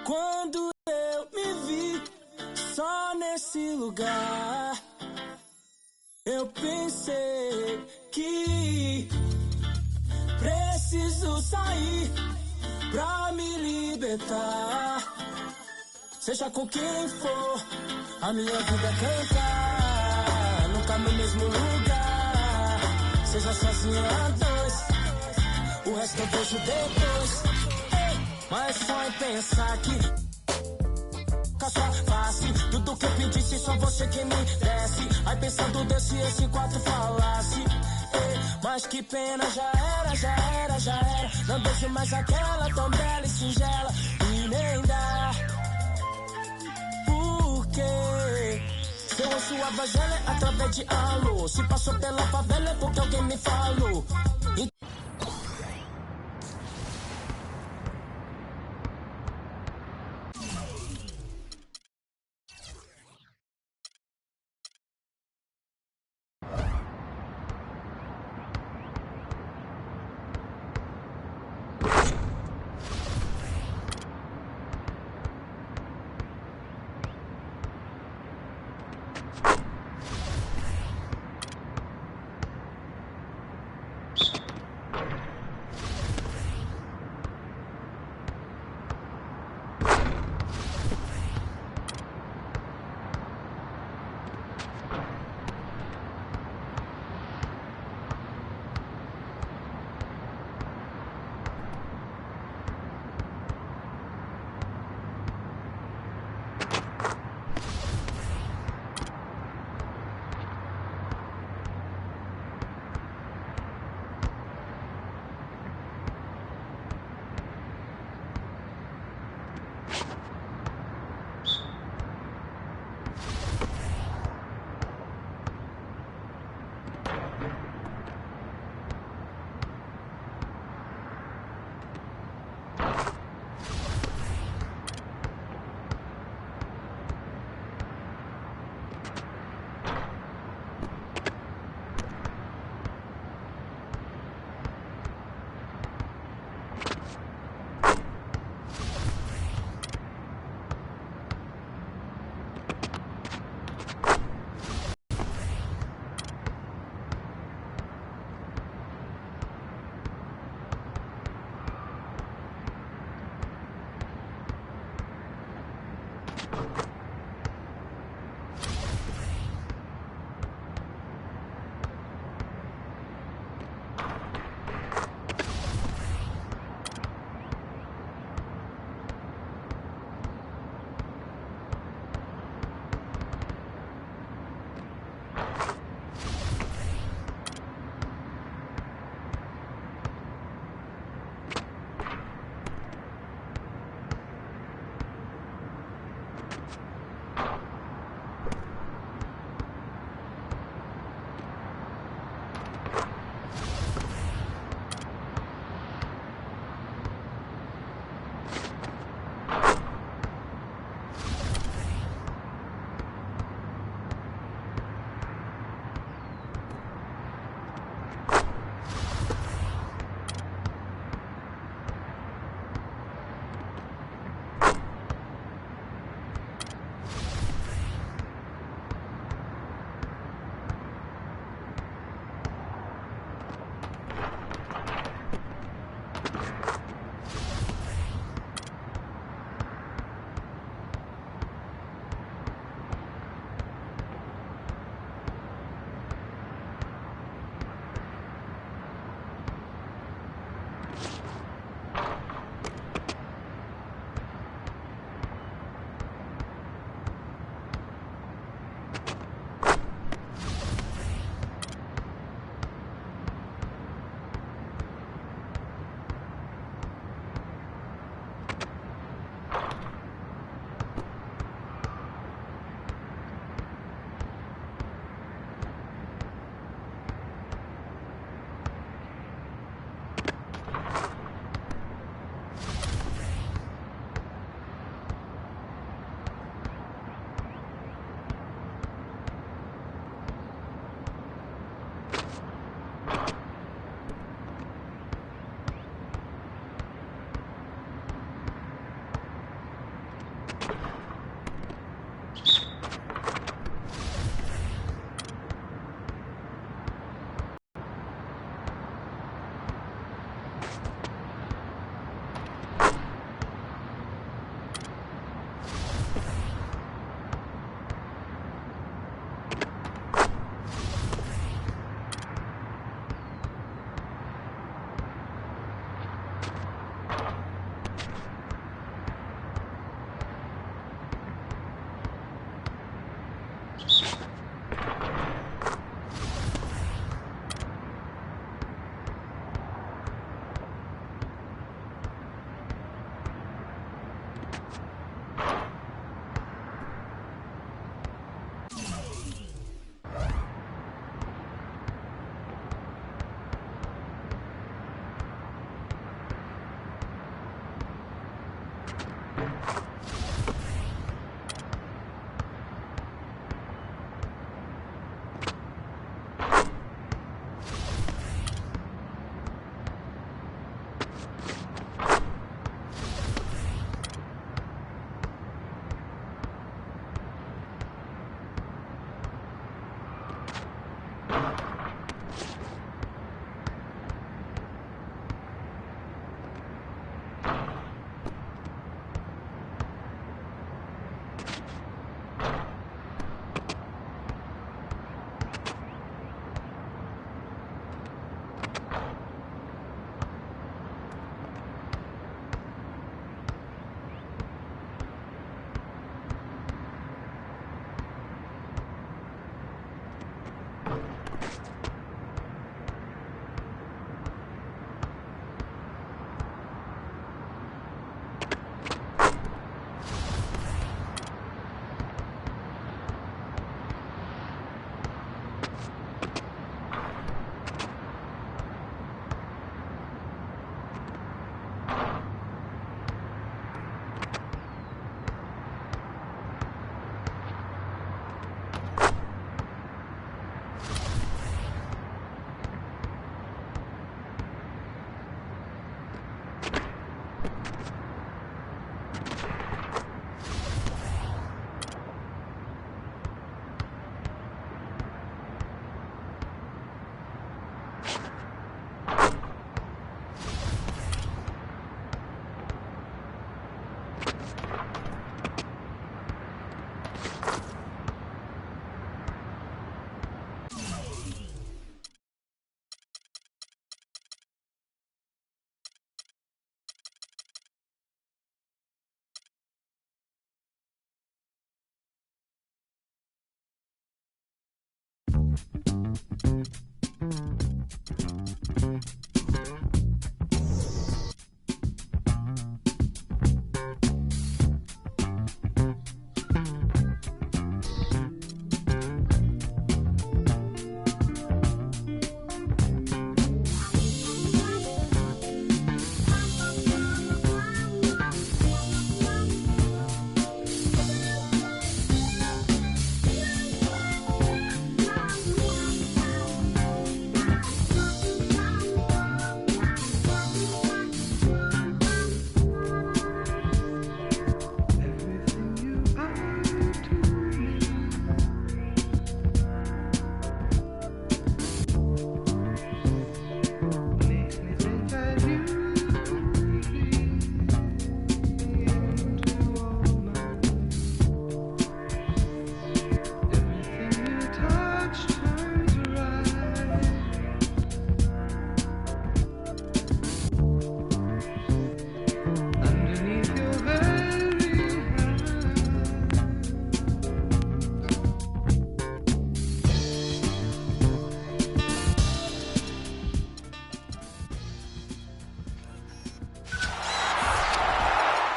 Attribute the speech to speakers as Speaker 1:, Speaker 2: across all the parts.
Speaker 1: Quando eu me vi só nesse lugar, eu pensei que preciso sair pra me libertar. Seja com quem for, a minha vida é cantar, nunca no mesmo lugar. Seja sozinho a dois, o resto eu vejo depois. Mas só em pensar que com a sua face, tudo que eu pedisse, só você que me desse. Aí pensando Deus se esse quatro falasse. Mas que pena, já era. Não deixo mais aquela tão bela e singela. E nem dá. Porque seu rosto a vagela é através de alô. Se passou pela favela é porque alguém me falou.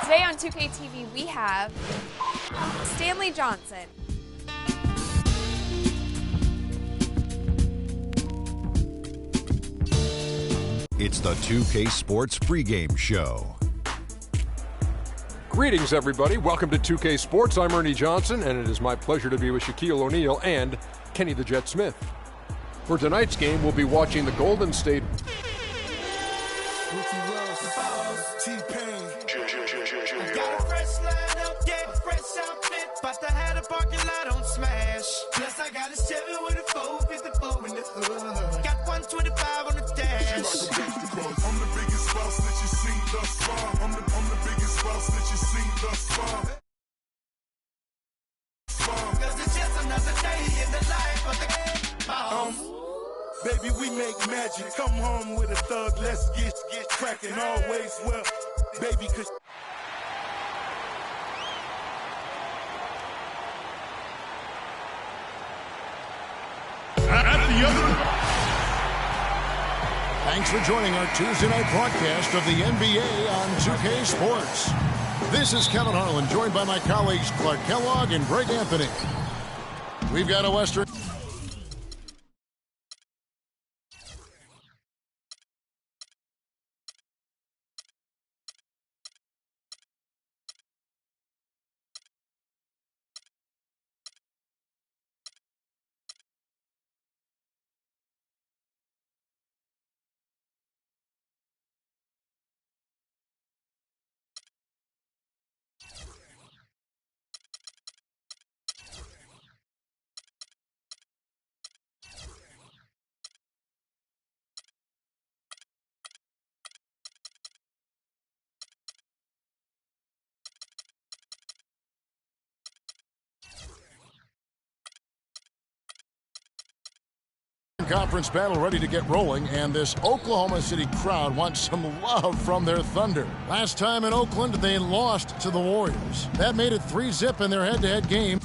Speaker 2: Today on 2K TV, we have Stanley Johnson.
Speaker 3: It's the 2K Sports pregame show.
Speaker 4: Greetings, everybody. Welcome to 2K Sports. I'm Ernie Johnson, and it is my pleasure to be with Shaquille O'Neal and Kenny the Jet Smith. For tonight's game, we'll be watching the Golden State.
Speaker 5: parking lot on Smash. Plus I got a 7 with a 454 in the hood. Got 125 on the dash.
Speaker 6: I'm the biggest boss that you seen thus far. I'm the biggest boss that you seen thus far.
Speaker 5: Cause it's just another day in the life of the boss.
Speaker 6: Baby, we make magic. Come home with a thug. Let's get cracking. Always well, baby, cause
Speaker 7: at the other.
Speaker 8: Thanks for joining our Tuesday night broadcast of the NBA on 2K Sports. This is Kevin Harlan, joined by my colleagues Clark Kellogg and Greg Anthony. We've got a Western. Conference battle ready to get rolling, and this Oklahoma City crowd wants some love from their Thunder. Last time in Oakland, they lost to the Warriors. That made it 3-0 in their head-to-head game.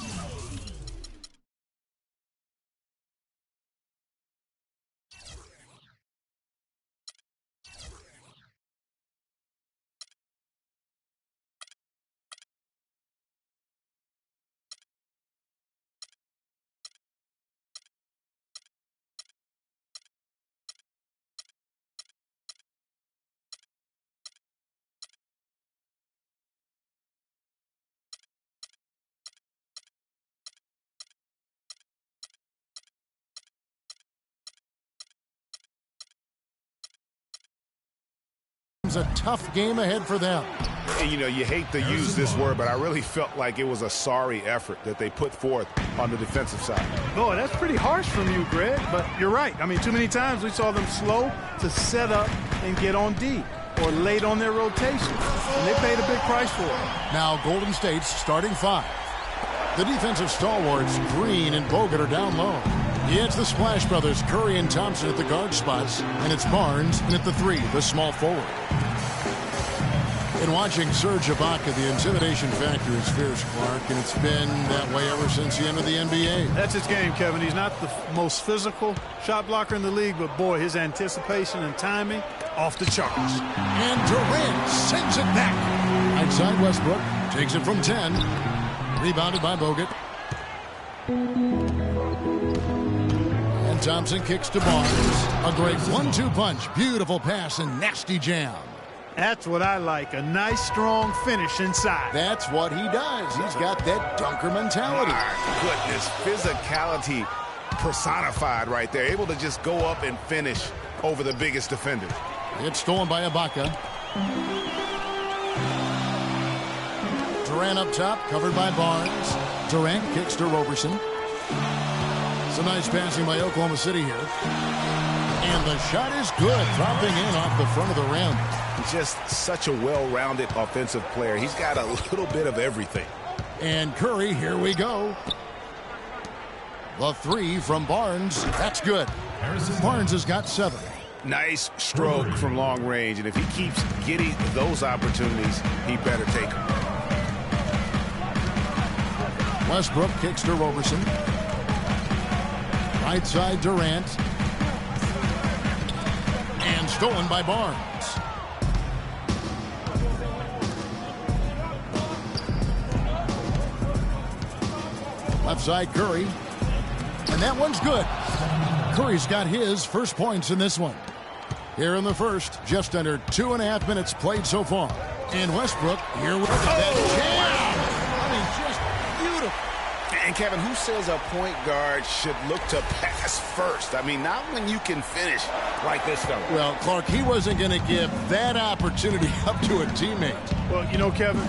Speaker 8: A tough game ahead for them.
Speaker 7: And, you know, you hate to use this word, but I really felt like it was a sorry effort that they put forth on the defensive side.
Speaker 9: Boy, that's pretty harsh from you, Greg, but you're right. I mean, too many times we saw them slow to set up and get on D or late on their rotations, and they paid a big price for it.
Speaker 8: Now Golden State's starting 5. The defensive stalwarts, Green and Bogut, are down low. It's the Splash Brothers, Curry and Thompson at the guard spots, and it's Barnes in at the 3, the small forward. In watching Serge Ibaka, the intimidation factor is fierce, Clark, and it's been that way ever since the end of the NBA.
Speaker 9: That's his game, Kevin. He's not the most physical shot blocker in the league, but boy, his anticipation and timing off the charts.
Speaker 8: And Durant sends it back. Outside Westbrook, takes it from 10. Rebounded by Bogut. And Thompson kicks to Barnes. A great 1-2 punch. Beautiful pass and nasty jam.
Speaker 9: That's what I like, a nice, strong finish inside.
Speaker 8: That's what he does. He's got that dunker mentality.
Speaker 7: My goodness, physicality personified right there. Able to just go up and finish over the biggest defender.
Speaker 8: It's stolen by Ibaka. Durant up top, covered by Barnes. Durant kicks to Roberson. Some nice passing by Oklahoma City here. And the shot is good, dropping in off the front of the rim.
Speaker 7: He's just such a well-rounded offensive player. He's got a little bit of everything.
Speaker 8: And Curry, here we go. The 3 from Barnes. That's good. Barnes has got 7.
Speaker 7: Nice stroke from long range, and if he keeps getting those opportunities, he better take them.
Speaker 8: Westbrook kicks to Roberson. Right side Durant. And stolen by Barnes. Left side Curry. And that one's good. Curry's got his first points in this one. Here in the first, just under 2.5 minutes played so far. And Westbrook, here with that jam. I mean, just beautiful.
Speaker 7: And Kevin, who says a point guard should look to pass first? I mean, not when you can finish like this, though.
Speaker 8: Well, Clark, he wasn't going to give that opportunity up to a teammate.
Speaker 9: Well, you know, Kevin,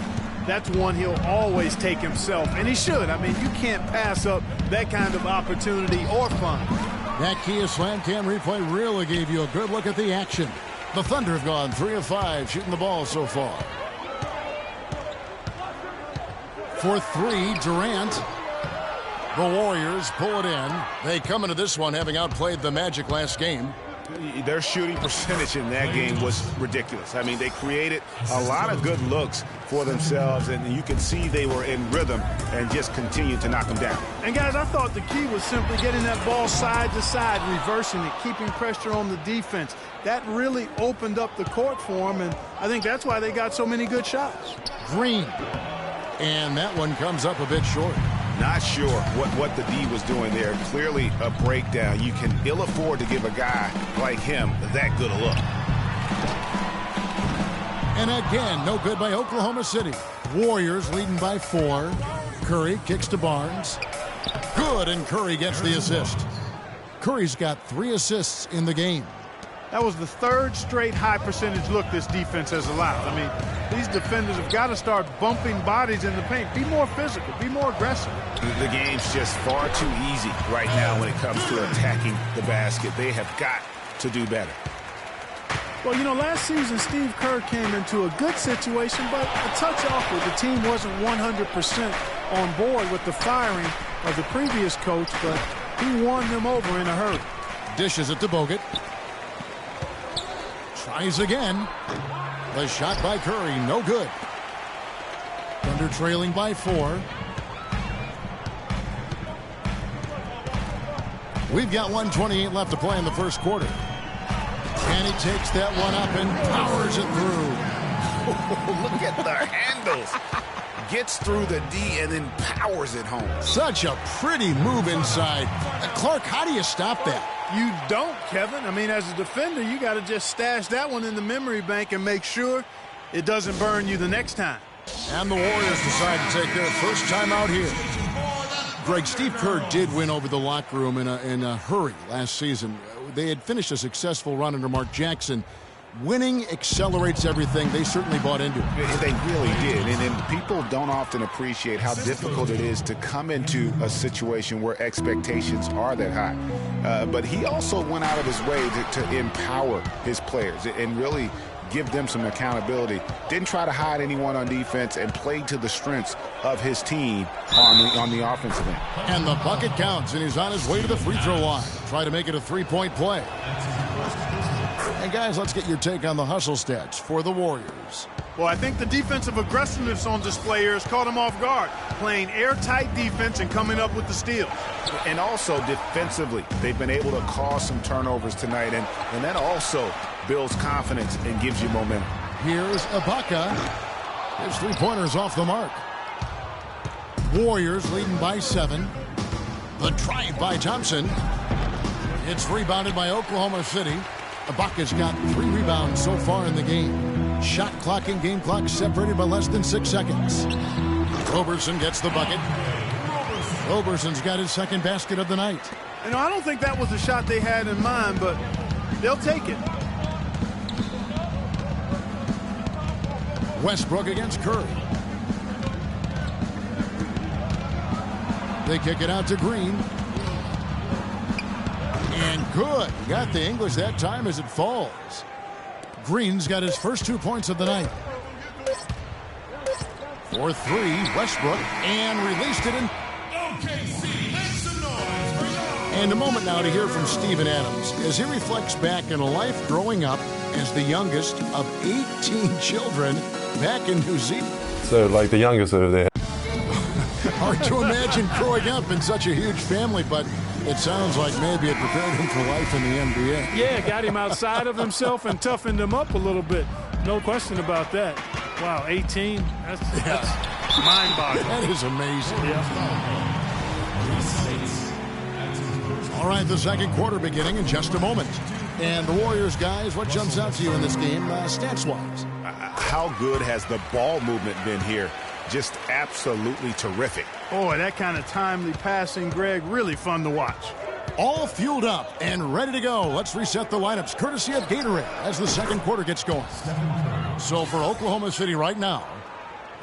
Speaker 9: that's one he'll always take himself, and he should. I mean, you can't pass up that kind of opportunity or fun.
Speaker 8: That Kia Slam Cam replay really gave you a good look at the action. The Thunder have gone 3 of 5 shooting the ball so far. For 3, Durant. The Warriors pull it in. They come into this one having outplayed the Magic last game.
Speaker 7: Their shooting percentage in that game was ridiculous. I mean, they created a lot of good looks for themselves, and you can see they were in rhythm and just continued to knock them down.
Speaker 9: And, guys, I thought the key was simply getting that ball side to side, reversing it, keeping pressure on the defense. That really opened up the court for them, and I think that's why they got so many good shots.
Speaker 8: Green. And that one comes up a bit short.
Speaker 7: Not sure what the D was doing there. Clearly a breakdown. You can ill afford to give a guy like him that good a look.
Speaker 8: And again, no good by Oklahoma City. Warriors leading by 4. Curry kicks to Barnes. Good, and Curry gets the assist. Curry's got 3 assists in the game.
Speaker 9: That was the 3rd straight high percentage look this defense has allowed. I mean, these defenders have got to start bumping bodies in the paint. Be more physical. Be more aggressive.
Speaker 7: The game's just far too easy right now when it comes to attacking the basket. They have got to do better.
Speaker 9: Well, you know, last season Steve Kerr came into a good situation, but a touch awkward. The team wasn't 100% on board with the firing of the previous coach, but he won them over in a hurry.
Speaker 8: Dishes it to Bogut. Tries again. The shot by Curry, no good. Thunder trailing by 4. We've got 1:28 left to play in the first quarter. And he takes that one up and powers it through.
Speaker 7: Look at the handles. Gets through the D and then powers it home.
Speaker 8: Such a pretty move inside. Clark, how do you stop that?
Speaker 9: You don't, Kevin. I mean, as a defender, you got to just stash that one in the memory bank and make sure it doesn't burn you the next time.
Speaker 8: And the Warriors decide to take their first time out here. Greg, Steve Kerr did win over the locker room in a hurry last season. They had finished a successful run under Mark Jackson. Winning accelerates everything. They certainly bought into it.
Speaker 7: They really did. And people don't often appreciate how difficult it is to come into a situation where expectations are that high. But he also went out of his way to empower his players and really give them some accountability. Didn't try to hide anyone on defense and played to the strengths of his team on the offensive end.
Speaker 8: And the bucket counts, and he's on his way to the free throw line. Try to make it a 3-point play. And guys, let's get your take on the hustle stats for the Warriors.
Speaker 9: Well, I think the defensive aggressiveness on display here has caught him off guard. Playing airtight defense and coming up with the steals.
Speaker 7: And also defensively, they've been able to cause some turnovers tonight. And that also builds confidence and gives you momentum.
Speaker 8: Here's Ibaka. His 3-pointer's off the mark. Warriors leading by 7. The drive by Thompson. It's rebounded by Oklahoma City. Ibaka's got 3 rebounds so far in the game. Shot clock and game clock separated by less than 6 seconds. Roberson gets the bucket. Roberson's got his second basket of the night.
Speaker 9: You know, I don't think that was the shot they had in mind, but they'll take it.
Speaker 8: Westbrook against Curry. They kick it out to Green. And good. Got the English that time as it falls. Green's got his first 2 points of the night. For 3, Westbrook, and released it in. And a moment now to hear from Steven Adams as he reflects back on a life growing up as the youngest of 18 children back in New Zealand.
Speaker 10: So, like the youngest over there.
Speaker 8: Hard to imagine growing up in such a huge family, but it sounds like maybe it prepared him for life in the NBA.
Speaker 9: Yeah, got him outside of himself and toughened him up a little bit. No question about that. Wow, 18? That's mind-boggling.
Speaker 8: That is amazing.
Speaker 9: Yeah.
Speaker 8: All right, the second quarter beginning in just a moment. And the Warriors, guys, what jumps out to you in this game, stats-wise?
Speaker 7: How good has the ball movement been here? Just absolutely terrific.
Speaker 9: Boy, that kind of timely passing, Greg, really fun to watch.
Speaker 8: All fueled up and ready to go. Let's reset the lineups, courtesy of Gatorade, as the second quarter gets going. So for Oklahoma City right now,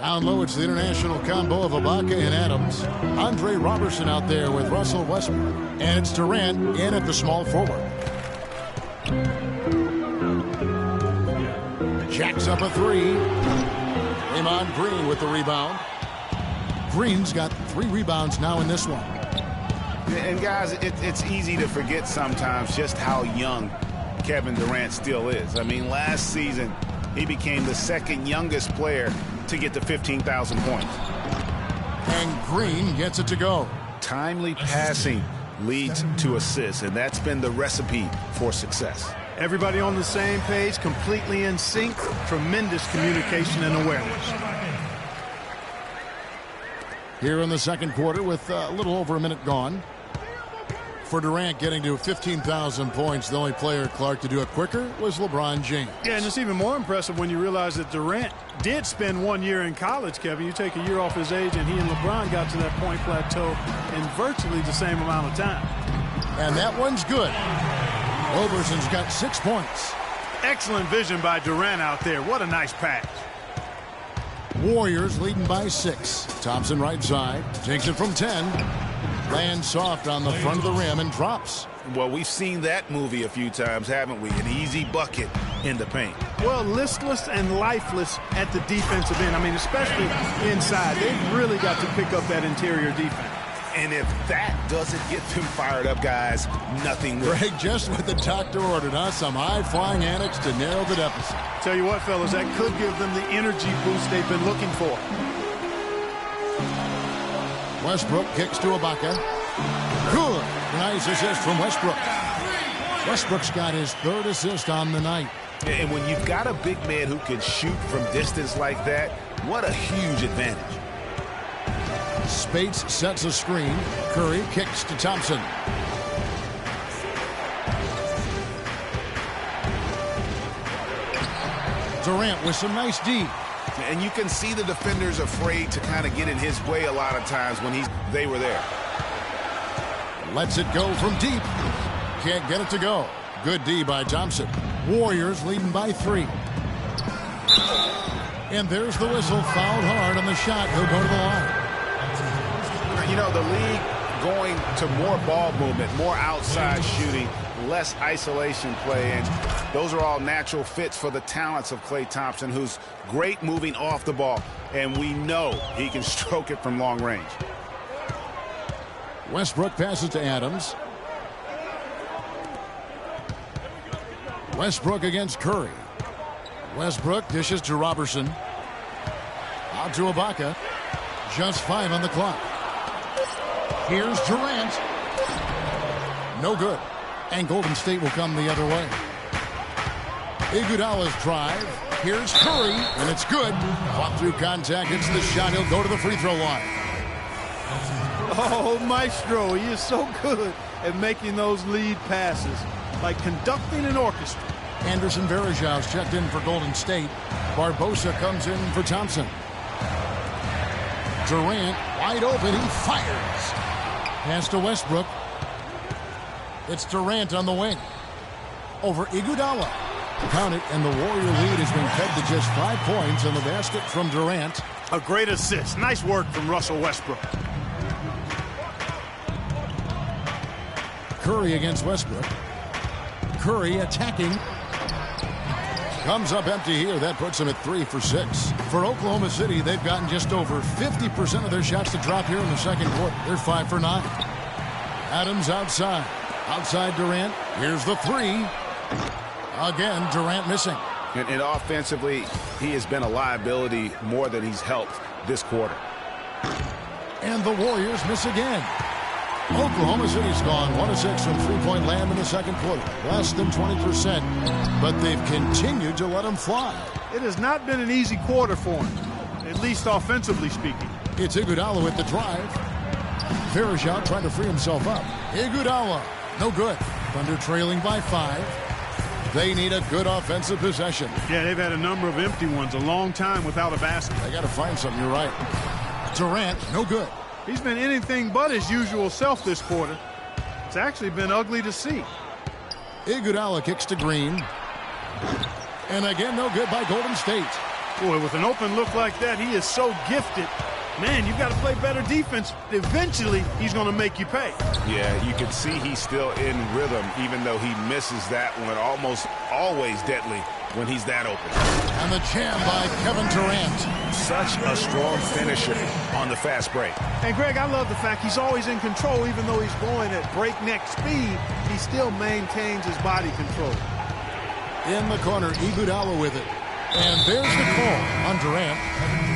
Speaker 8: Down low, it's the international combo of Ibaka and Adams. Andre Robertson out there with Russell Westbrook. And it's Durant in at the small forward. Jacks up a three. Draymond Green with the rebound. Green's got 3 rebounds now in this one.
Speaker 7: And guys, it's easy to forget sometimes just how young Kevin Durant still is. I mean, last season, he became the 2nd youngest player to get to 15,000 points.
Speaker 8: And Green gets it to go.
Speaker 7: Timely passing leads to assists, and that's been the recipe for success.
Speaker 9: Everybody on the same page, completely in sync, tremendous communication and awareness.
Speaker 8: Here in the second quarter with a little over a minute gone. For Durant getting to 15,000 points, the only player, Clark, to do it quicker was LeBron James.
Speaker 9: Yeah, and it's even more impressive when you realize that Durant did spend 1 year in college, Kevin. You take a year off his age, and he and LeBron got to that point plateau in virtually the same amount of time.
Speaker 8: And that one's good. Roberson's got 6 points.
Speaker 9: Excellent vision by Durant out there. What a nice pass.
Speaker 8: Warriors leading by 6. Thompson right side. Takes it from 10. Lands soft on the front of the rim and drops.
Speaker 7: Well, we've seen that movie a few times, haven't we? An easy bucket in the paint.
Speaker 9: Well, listless and lifeless at the defensive end. I mean, especially inside. They've really got to pick up that interior defense.
Speaker 7: And if that doesn't get them fired up, guys, nothing will.
Speaker 8: Greg, just what the doctor ordered, huh? Some high-flying antics to narrow the deficit.
Speaker 9: Tell you what, fellas, that could give them the energy boost they've been looking for.
Speaker 8: Westbrook kicks to Ibaka. Good. Nice assist from Westbrook. Westbrook's got his 3rd assist on the night.
Speaker 7: And when you've got a big man who can shoot from distance like that, what a huge advantage.
Speaker 8: Spates sets a screen. Curry kicks to Thompson. Durant with some nice D.
Speaker 7: And you can see the defenders afraid to kind of get in his way a lot of times when they were there.
Speaker 8: Lets it go from deep. Can't get it to go. Good D by Thompson. Warriors leading by 3. And there's the whistle. Fouled hard on the shot. He'll go to the line.
Speaker 7: You know, the league going to more ball movement, more outside shooting, less isolation play, and those are all natural fits for the talents of Klay Thompson, who's great moving off the ball, and we know he can stroke it from long range.
Speaker 8: Westbrook passes to Adams. Westbrook against Curry. Westbrook dishes to Robertson. Out to Ibaka. Just 5 on the clock. Here's Durant. No good. And Golden State will come the other way. Iguodala's drive. Here's Curry, and it's good. Fought through contact. It's the shot. He'll go to the free throw line.
Speaker 9: Oh, Maestro, he is so good at making those lead passes, like conducting an orchestra.
Speaker 8: Anderson Varejau's checked in for Golden State. Barbosa comes in for Thompson. Durant wide open. He fires. Pass to Westbrook. It's Durant on the wing. Over Iguodala. Count it, and the Warrior lead has been cut to just 5 points on the basket from Durant.
Speaker 9: A great assist. Nice work from Russell Westbrook.
Speaker 8: Curry against Westbrook. Curry attacking. Comes up empty here. That puts him at 3 for 6. For Oklahoma City, they've gotten just over 50% of their shots to drop here in the second quarter. They're 5 for 9. Adams outside. Outside Durant. Here's the 3. Again, Durant missing.
Speaker 7: And offensively, he has been a liability more than he's helped this quarter.
Speaker 8: And the Warriors miss again. Oklahoma City's gone 1 of 6 from three-point land in the second quarter. Less than 20%, but they've continued to let them fly.
Speaker 9: It has not been an easy quarter for him, at least offensively speaking.
Speaker 8: It's Iguodala with the drive. Varejao trying to free himself up. Iguodala, no good. Thunder trailing by 5. They need a good offensive possession.
Speaker 9: Yeah, they've had a number of empty ones, a long time without a basket.
Speaker 8: They got to find something, you're right. Durant, no good.
Speaker 9: He's been anything but his usual self this quarter. It's actually been ugly to see.
Speaker 8: Iguodala kicks to Green. And again, no good by Golden State.
Speaker 9: Boy, with an open look like that, he is so gifted. Man, you've got to play better defense. Eventually, he's going to make you pay.
Speaker 7: Yeah, you can see he's still in rhythm, even though he misses that one. Almost always deadly when he's that open.
Speaker 8: And the jam by kingpin3nt.
Speaker 7: Such a strong finisher on the fast break.
Speaker 9: And, Greg, I love the fact he's always in control. Even though he's going at breakneck speed, he still maintains his body control.
Speaker 8: In the corner, Iguodala with it. And there's the call on Durant.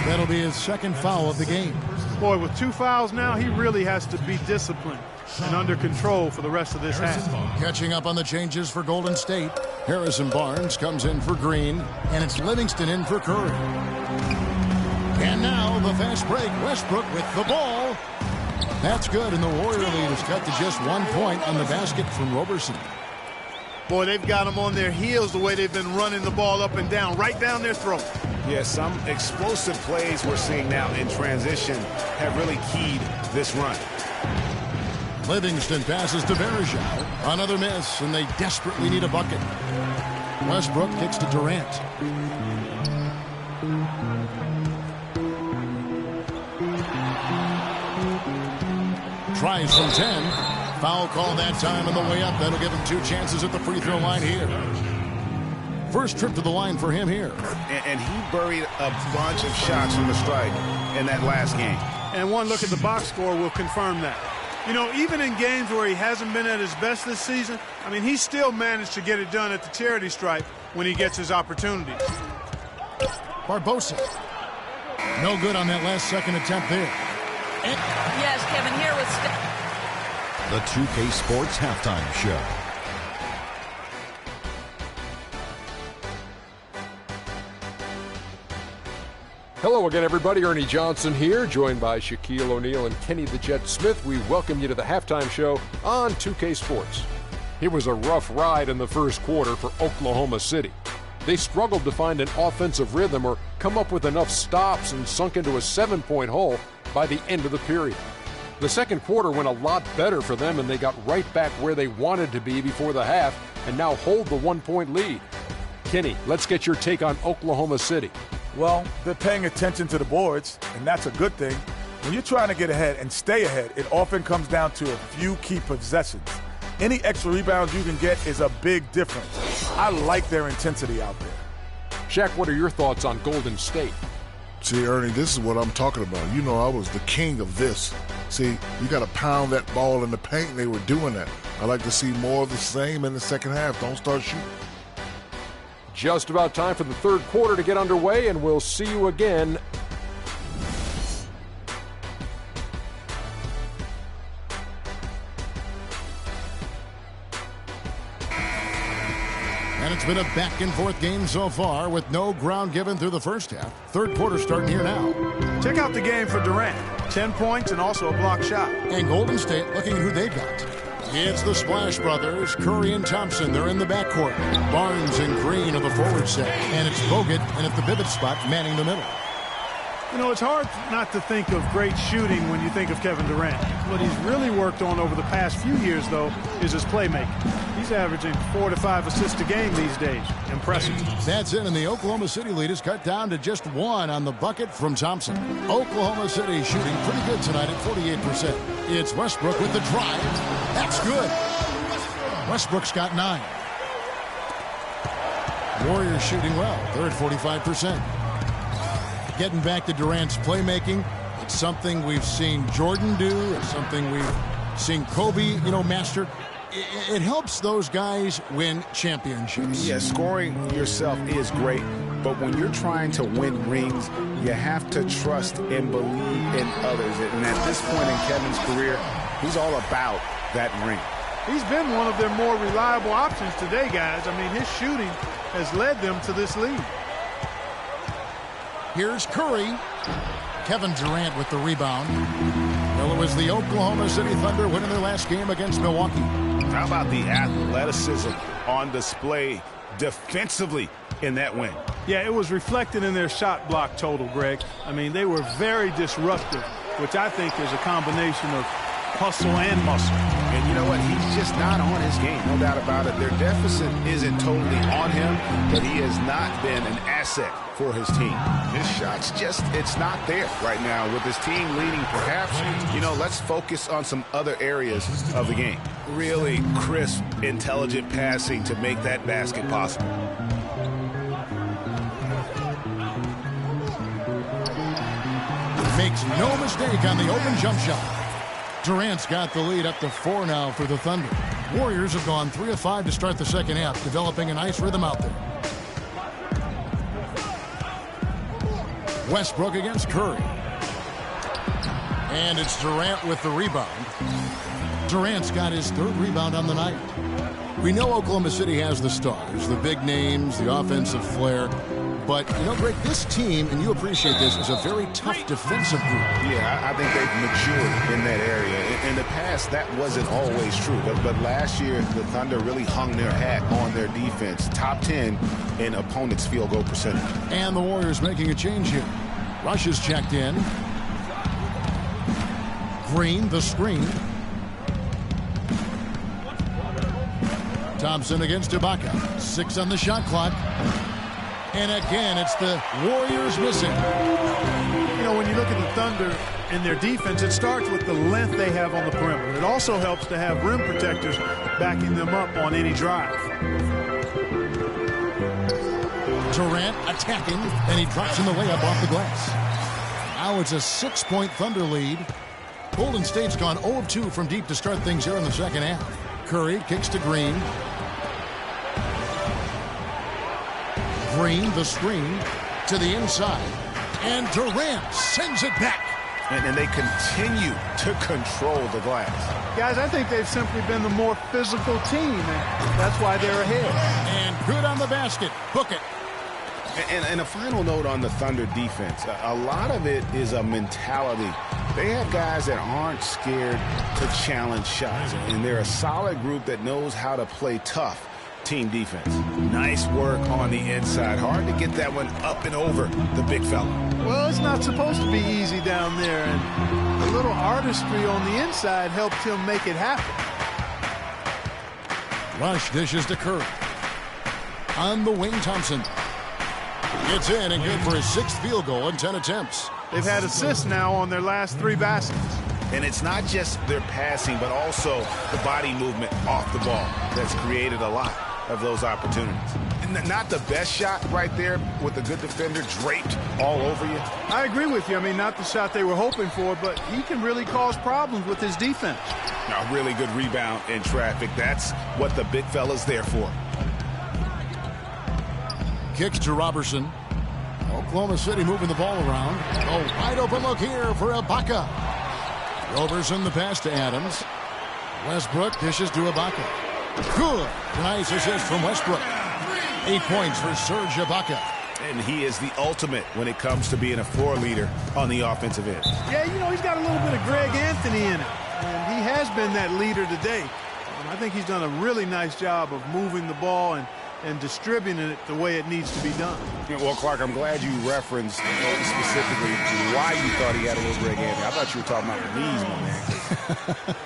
Speaker 8: That'll be his second foul of the game.
Speaker 9: Boy, with 2 fouls now, he really has to be disciplined and under control for the rest of this half.
Speaker 8: Catching up on the changes for Golden State. Harrison Barnes comes in for Green, and it's Livingston in for Curry. And now the fast break. Westbrook with the ball. That's good, and the Warrior lead is cut to just 1 point on the basket from Roberson.
Speaker 9: Boy, they've got them on their heels the way they've been running the ball up and down, right down their throat.
Speaker 7: Yeah, some explosive plays we're seeing now in transition have really keyed this run.
Speaker 8: Livingston passes to Bergeau. Another miss, and they desperately need a bucket. Westbrook kicks to Durant. Tries from 10. Foul call that time on the way up. That'll give him 2 chances at the free throw line here. First trip to the line for him here.
Speaker 7: And he buried a bunch of shots from the strike in that last game.
Speaker 9: And one look at the box score will confirm that. You know, even in games where he hasn't been at his best this season, I mean, he still managed to get it done at the charity stripe when he gets his opportunities.
Speaker 8: Barbosa. No good on that last second attempt there.
Speaker 11: And yes, Kevin, here with
Speaker 3: the 2K Sports Halftime Show.
Speaker 4: Hello again, everybody. Ernie Johnson here, joined by Shaquille O'Neal and Kenny the Jet Smith. We welcome you to the Halftime Show on 2K Sports. It was a rough ride in the first quarter for Oklahoma City. They struggled to find an offensive rhythm or come up with enough stops and sunk into a 7-point hole by the end of the period. The second quarter went a lot better for them, and they got right back where they wanted to be before the half and now hold the 1-point lead. Kenny, let's get your take on Oklahoma City.
Speaker 6: Well, they're paying attention to the boards, and that's a good thing. When you're trying to get ahead and stay ahead, it often comes down to a few key possessions. Any extra rebounds you can get is a big difference. I like their intensity out there.
Speaker 4: Shaq, what are your thoughts on Golden State?
Speaker 12: See, Ernie, this is what I'm talking about. You know, I was the king of this. See, you got to pound that ball in the paint, and they were doing that. I like to see more of the same in the second half. Don't start shooting.
Speaker 4: Just about time for the third quarter to get underway, and we'll see you again.
Speaker 8: And it's been a back-and-forth game so far with no ground given through the first half. Third quarter starting here now.
Speaker 9: Check out the game for Durant. 10 points and also a block shot.
Speaker 8: And Golden State looking at who they've got. It's the Splash Brothers, Curry and Thompson. They're in the backcourt. Barnes and Green are the forward set. And it's Bogut and at the pivot spot manning the middle.
Speaker 9: You know, it's hard not to think of great shooting when you think of Kevin Durant. What he's really worked on over the past few years, though, is his playmaking. He's averaging 4 to 5 assists a game these days. Impressive.
Speaker 8: That's it, and the Oklahoma City lead is cut down to just 1 on the bucket from Thompson. Oklahoma City shooting pretty good tonight at 48%. It's Westbrook with the drive. That's good. Westbrook's got 9. Warriors shooting well. They're at 45%. Getting back to Durant's playmaking, it's something we've seen Jordan do. It's something we've seen Kobe, master. It helps those guys win championships.
Speaker 7: Yeah, scoring yourself is great, but when you're trying to win rings, you have to trust and believe in others. And at this point in Kevin's career, he's all about that ring.
Speaker 9: He's been one of their more reliable options today, guys. I mean, his shooting has led them to this lead.
Speaker 8: Here's Curry. Kevin Durant with the rebound. Well, it was the Oklahoma City Thunder winning their last game against Milwaukee.
Speaker 7: How about the athleticism on display defensively in that win?
Speaker 9: Yeah, it was reflected in their shot block total, Greg. I mean, they were very disruptive, which I think is a combination of hustle and muscle.
Speaker 7: And you know what? He's just not on his game, no doubt about it. Their deficit isn't totally on him, but he has not been an asset for his team. His shots it's not there right now. With his team leading, perhaps, let's focus on some other areas of the game. Really crisp, intelligent passing to make that basket possible.
Speaker 8: Makes no mistake on the open jump shot. Durant's got the lead up to 4 now for the Thunder. Warriors have gone 3 of 5 to start the second half, developing a nice rhythm out there. Westbrook against Curry. And it's Durant with the rebound. Durant's got his 3rd rebound on the night. We know Oklahoma City has the stars, the big names, the offensive flair. But, Greg, this team, and you appreciate this, is a very tough defensive group.
Speaker 7: Yeah, I think they've matured in that area. In the past, that wasn't always true. But last year, the Thunder really hung their hat on their defense. Top 10 in opponents' field goal percentage.
Speaker 8: And the Warriors making a change here. Rush is checked in. Green, the screen. Thompson against Ibaka. 6 on the shot clock. And again, it's the Warriors missing.
Speaker 9: When you look at the Thunder and their defense, it starts with the length they have on the perimeter. It also helps to have rim protectors backing them up on any drive.
Speaker 8: Durant attacking, and he drops in the layup off the glass. Now it's a 6-point Thunder lead. Golden State's gone 0 of 2 from deep to start things here in the second half. Curry kicks to Green. Green, the screen, to the inside. And Durant sends it back.
Speaker 7: And they continue to control the glass.
Speaker 9: Guys, I think they've simply been the more physical team, and that's why they're ahead.
Speaker 8: And good on the basket. Book it.
Speaker 7: And a final note on the Thunder defense. A lot of it is a mentality. They have guys that aren't scared to challenge shots. And they're a solid group that knows how to play tough team defense. Nice work on the inside. Hard to get that one up and over the big fella.
Speaker 9: Well, it's not supposed to be easy down there, and a little artistry on the inside helped him make it happen.
Speaker 8: Rush dishes to Curry. On the wing, Thompson. Gets in and good for his 6th field goal in 10 attempts.
Speaker 9: They've had assists now on their last 3 baskets.
Speaker 7: And it's not just their passing, but also the body movement off the ball that's created a lot of those opportunities. Not the best shot right there with a good defender draped all over you.
Speaker 9: I agree with you. I mean, not the shot they were hoping for, but he can really cause problems with his defense.
Speaker 7: A really good rebound in traffic. That's what the big fella's there for.
Speaker 8: Kicks to Robertson. Oklahoma City moving the ball around. A wide open look here for Ibaka. Robertson the pass to Adams. Westbrook dishes to Ibaka. Good. Nice assist from Westbrook. 8 points for Serge Ibaka.
Speaker 7: And he is the ultimate when it comes to being a floor leader on the offensive end.
Speaker 9: Yeah, he's got a little bit of Greg Anthony in it. And he has been that leader today. I think he's done a really nice job of moving the ball and distributing it the way it needs to be done.
Speaker 7: Well, Clark, I'm glad you referenced specifically why you thought he had a little Greg Anthony. I thought you were talking about the knees,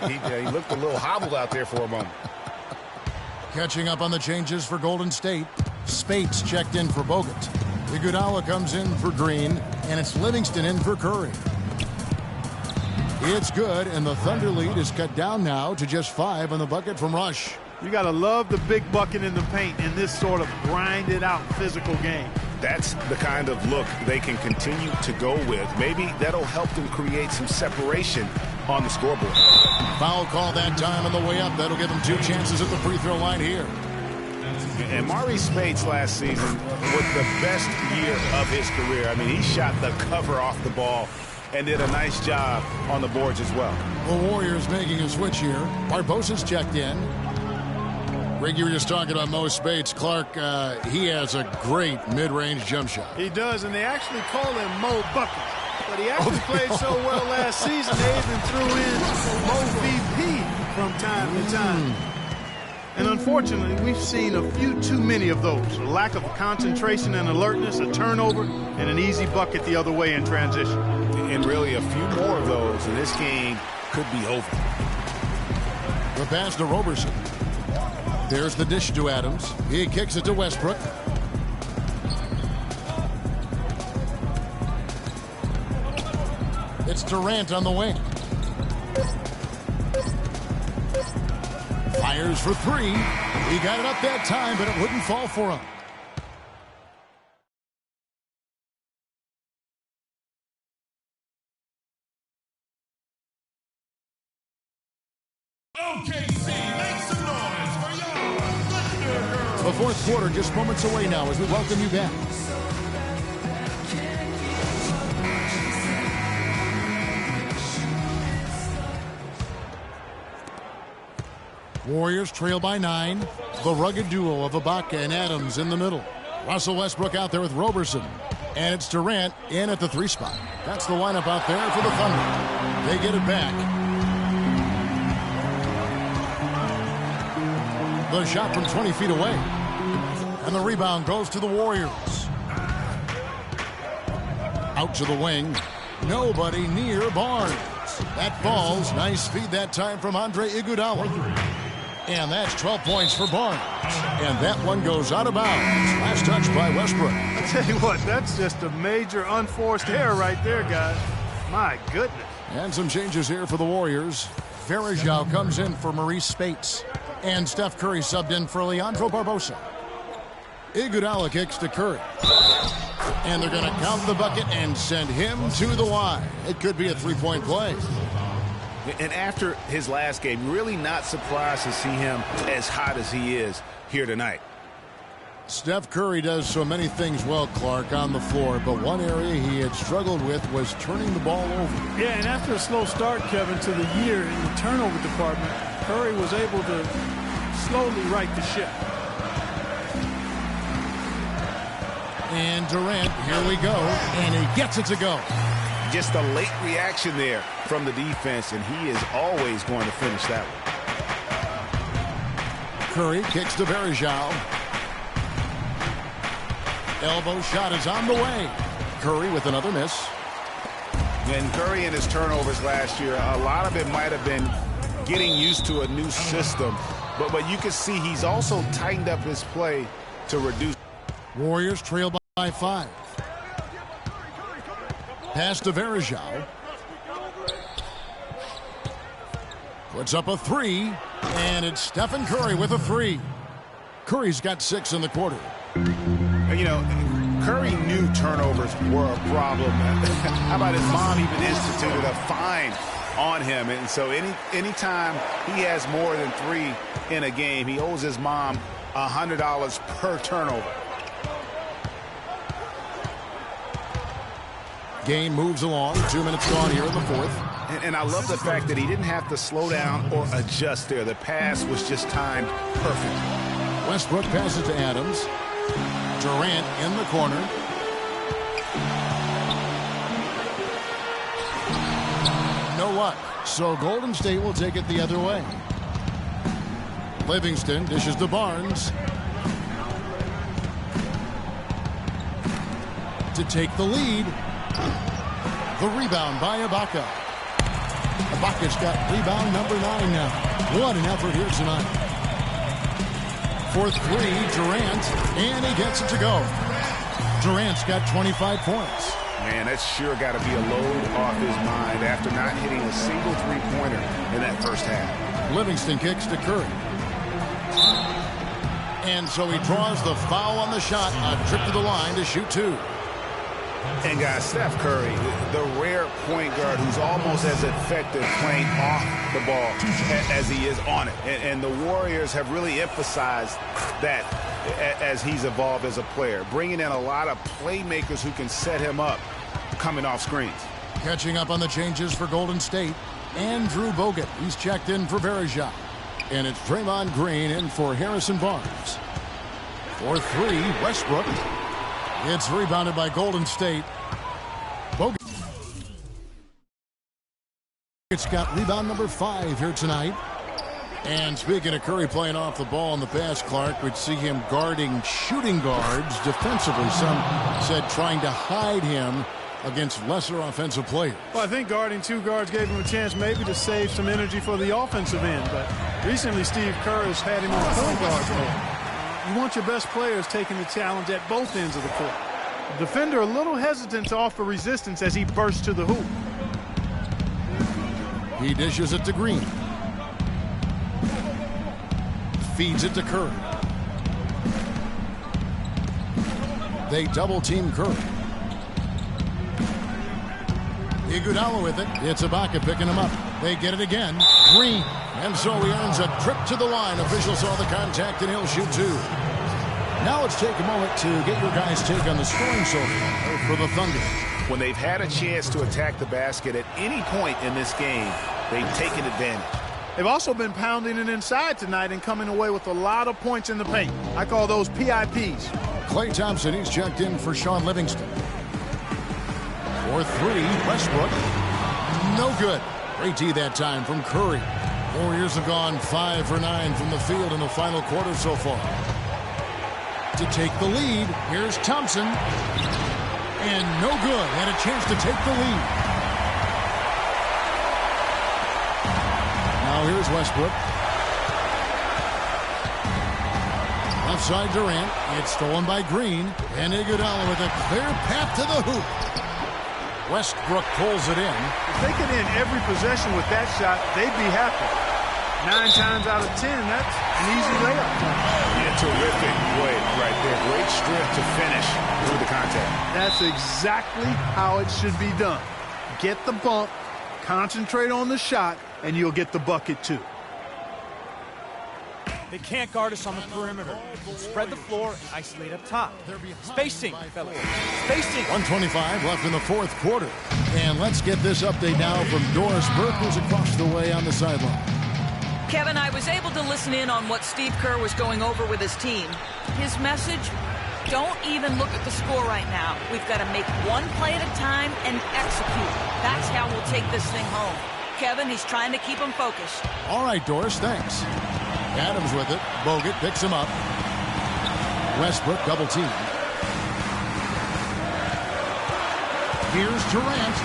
Speaker 7: my man. He looked a little hobbled out there for a moment.
Speaker 8: Catching up on the changes for Golden State. Spates checked in for Bogut. Iguodala comes in for Green, and it's Livingston in for Curry. It's good, and the Thunder lead is cut down now to just 5 on the bucket from Rush.
Speaker 9: You got to love the big bucket in the paint in this sort of grinded-out physical game.
Speaker 7: That's the kind of look they can continue to go with. Maybe that'll help them create some separation on the scoreboard.
Speaker 8: Foul call that time on the way up. That'll give them 2 chances at the free throw line here.
Speaker 7: And Maurice Spates last season was the best year of his career. I mean, he shot the cover off the ball and did a nice job on the boards as well.
Speaker 8: The Warriors making a switch here. Barbosa's checked in. Greg, you were just talking about Mo Spates. Clark, he has a great mid-range jump shot.
Speaker 9: He does, and they actually call him Mo Bucket. But he actually played so well last season, they even threw in Mo VP from time to time. And unfortunately, we've seen a few too many of those. A lack of concentration and alertness, a turnover, and an easy bucket the other way in transition.
Speaker 7: And really, a few more of those, and this game could be over.
Speaker 8: The pass to Roberson. There's the dish to Adams. He kicks it to Westbrook. It's Durant on the wing. Fires for three. He got it up that time, but it wouldn't fall for him. The fourth quarter just moments away now as we welcome you back. Warriors trail by 9. The rugged duo of Ibaka and Adams in the middle. Russell Westbrook out there with Roberson. And it's Durant in at the 3 spot. That's the lineup out there for the Thunder. They get it back. The shot from 20 feet away. And the rebound goes to the Warriors. Out to the wing. Nobody near Barnes. That falls. Nice feed that time from Andre Iguodala. And that's 12 points for Barnes. And that one goes out of bounds. Last touch by Westbrook.
Speaker 9: I tell you what, that's just a major unforced error right there, guys. My goodness.
Speaker 8: And some changes here for the Warriors. Verajao comes in for Maurice Spates. And Steph Curry subbed in for Leandro Barbosa. Iguodala kicks to Curry. And they're going to count the bucket and send him to the line. It could be a 3-point play.
Speaker 7: And after his last game, really not surprised to see him as hot as he is here tonight.
Speaker 8: Steph Curry does so many things well, Clark, on the floor, but one area he had struggled with was turning the ball over.
Speaker 9: Yeah, and after a slow start, Kevin, to the year in the turnover department, Curry was able to slowly right the ship.
Speaker 8: And Durant, here we go, and he gets it to go.
Speaker 7: Just a late reaction there from the defense, and he is always going to finish that one.
Speaker 8: Curry kicks to Verajao. Elbow shot is on the way. Curry with another miss.
Speaker 7: And Curry and his turnovers last year, a lot of it might have been getting used to a new system. But you can see he's also tightened up his play to reduce.
Speaker 8: Warriors trail by 5. Pass to Verajao. Puts up a 3. And it's Stephen Curry with a 3. Curry's got 6 in the quarter.
Speaker 7: You know, Curry knew turnovers were a problem. How about his mom even instituted a fine on him? And so anytime he has more than 3 in a game, he owes his mom $100 per turnover.
Speaker 8: Game moves along. 2 minutes gone here in the fourth.
Speaker 7: And I love the fact that he didn't have to slow down or adjust there. The pass was just timed perfect.
Speaker 8: Westbrook passes to Adams. Durant in the corner. No luck. So Golden State will take it the other way. Livingston dishes to Barnes. To take the lead. The rebound by Ibaka. Ibaka's got rebound number 9 now. What an effort here tonight. For 3, Durant, and he gets it to go. Durant's got 25 points.
Speaker 7: Man, that's sure got to be a load off his mind after not hitting a single 3-pointer in that first half.
Speaker 8: Livingston kicks to Curry. And so he draws the foul on the shot. A trip to the line to shoot 2.
Speaker 7: And guys, Steph Curry, the rare point guard who's almost as effective playing off the ball as he is on it. And the Warriors have really emphasized that as he's evolved as a player, bringing in a lot of playmakers who can set him up coming off screens.
Speaker 8: Catching up on the changes for Golden State, Andrew Bogut. He's checked in for Verajao. And it's Draymond Green in for Harrison Barnes. For 3, Westbrook. It's rebounded by Golden State. Bogut. It's got rebound number 5 here tonight. And speaking of Curry playing off the ball in the pass, Clark, we'd see him guarding shooting guards defensively. Some said trying to hide him against lesser offensive players.
Speaker 9: Well, I think guarding two guards gave him a chance maybe to save some energy for the offensive end. But recently, Steve Kerr has had him on point guard mode. You want your best players taking the challenge at both ends of the court. The defender a little hesitant to offer resistance as he bursts to the hoop.
Speaker 8: He dishes it to Green. Feeds it to Curry. They double-team Curry. Iguodala with it. It's Ibaka picking him up. They get it again. Green. And so he earns a trip to the line. Officials saw the contact, and he'll shoot two. Now let's take a moment to get your guys' take on the scoring so far for the Thunder.
Speaker 7: When they've had a chance to attack the basket at any point in this game, they've taken advantage.
Speaker 9: They've also been pounding it inside tonight and coming away with a lot of points in the paint. I call those PIPs.
Speaker 8: Klay Thompson, he's checked in for Sean Livingston. For three, Westbrook. No good. Great D that time from Curry. Warriors have gone 5 for 9 from the field in the final quarter so far. To take the lead, here's Thompson. And no good. And a chance to take the lead. Now here's Westbrook. Left side Durant. It's stolen by Green. And Iguodala with a clear path to the hoop. Westbrook pulls it in.
Speaker 9: If they could end every possession with that shot, they'd be happy. 9 times out of 10, that's an easy layup.
Speaker 7: Yeah, terrific play right there. Great strength to finish through the contact.
Speaker 9: That's exactly how it should be done. Get the bump, concentrate on the shot, and you'll get the bucket too.
Speaker 13: They can't guard us on the perimeter. Spread the floor and isolate up top. Spacing, fellas. Spacing.
Speaker 8: 1:25 left in the fourth quarter. And let's get this update now from Doris Burke, who's across the way on the sideline.
Speaker 11: Kevin, I was able to listen in on what Steve Kerr was going over with his team. His message, don't even look at the score right now. We've got to make one play at a time and execute. That's how we'll take this thing home. Kevin, he's trying to keep him focused.
Speaker 8: All right, Doris, thanks. Adams with it. Bogut picks him up. Westbrook double team. Here's Durant.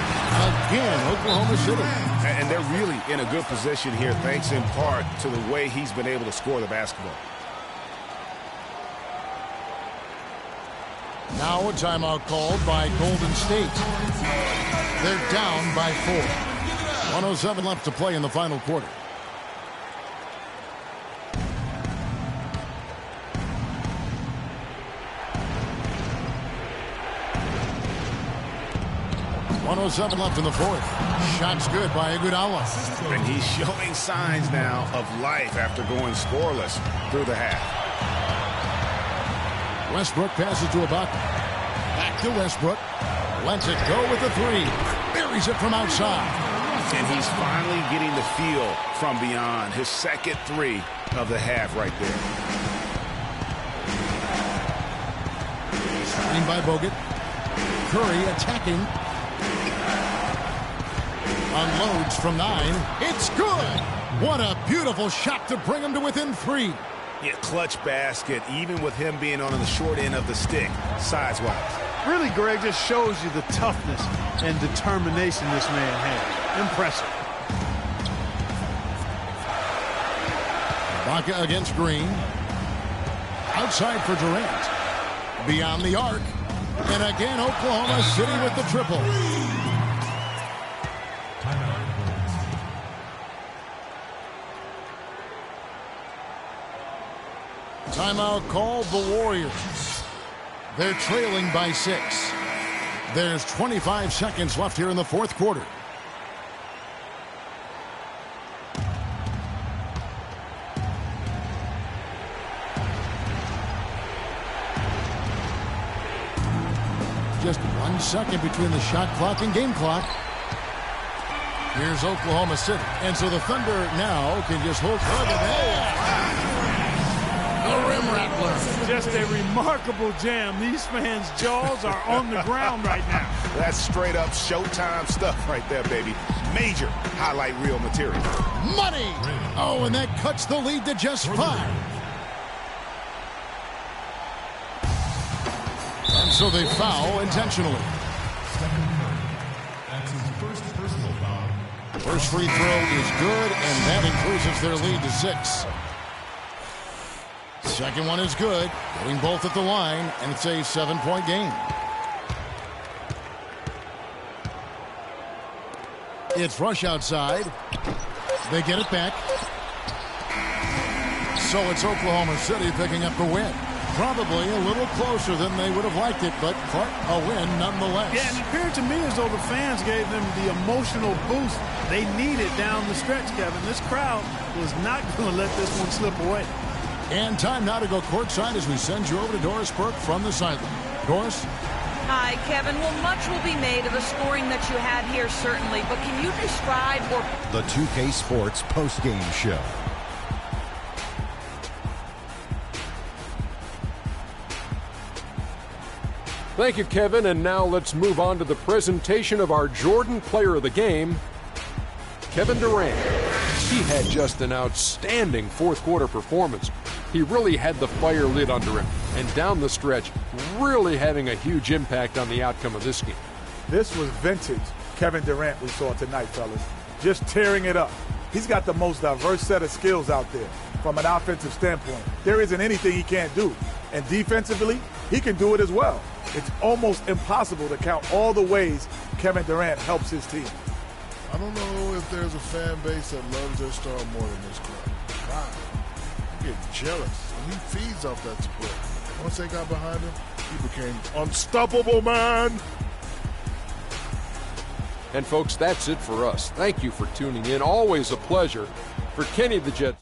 Speaker 8: Again, Oklahoma City.
Speaker 7: And they're really in a good position here, thanks in part to the way he's been able to score the basketball.
Speaker 8: Now a timeout called by Golden State. They're down by 4. 1:07 left to play in the final quarter. .107 left in the fourth. Shot's good by Iguodala.
Speaker 7: And he's showing signs now of life after going scoreless through the half.
Speaker 8: Westbrook passes to Ibaka. Back to Westbrook. Lets it go with the three. Buries it from outside.
Speaker 7: And he's finally getting the feel from beyond. His second three of the half right there.
Speaker 8: Screen by Bogut. Curry attacking. Unloads from 9. It's good. What a beautiful shot to bring him to within 3.
Speaker 7: Yeah, clutch basket, even with him being on the short end of the stick, size-wise.
Speaker 9: Really, Greg, just shows you the toughness and determination this man has. Impressive.
Speaker 8: Ibaka against Green. Outside for Durant. Beyond the arc. And again, Oklahoma City with the triple. Timeout called the Warriors. They're trailing by 6. There's 25 seconds left here in the fourth quarter. Just 1 second between the shot clock and game clock. Here's Oklahoma City. And so the Thunder now can just hold the rim rattler.
Speaker 9: Just a remarkable jam. These fans' jaws are on the ground right now.
Speaker 7: That's straight up Showtime stuff right there, baby. Major highlight reel material.
Speaker 8: Money! Oh, and that cuts the lead to just 5. And so they foul intentionally. First free throw is good, and that increases their lead to 6. Second one is good, getting both at the line, and it's a 7-point game. It's Rush outside. They get it back. So it's Oklahoma City picking up the win. Probably a little closer than they would have liked it, but a win nonetheless.
Speaker 9: Yeah, and it appeared to me as though the fans gave them the emotional boost they needed down the stretch, Kevin. This crowd was not going to let this one slip away.
Speaker 8: And time now to go courtside as we send you over to Doris Burke from the sideline. Doris?
Speaker 11: Hi, Kevin. Well, much will be made of the scoring that you had here, certainly, but can you describe or...
Speaker 3: The 2K Sports postgame show.
Speaker 4: Thank you, Kevin, and now let's move on to the presentation of our Jordan Player of the Game, Kevin Durant. He had just an outstanding fourth-quarter performance. He really had the fire lit under him, and down the stretch, really having a huge impact on the outcome of this game.
Speaker 6: This was vintage Kevin Durant we saw tonight, fellas. Just tearing it up. He's got the most diverse set of skills out there from an offensive standpoint. There isn't anything he can't do. And defensively, he can do it as well. It's almost impossible to count all the ways Kevin Durant helps his team.
Speaker 12: I don't know if there's a fan base that loves their star more than this crowd. Wow. You get jealous, and he feeds off that support. Once they got behind him, he became unstoppable, man.
Speaker 4: And folks, that's it for us. Thank you for tuning in. Always a pleasure. For Kenny the Jet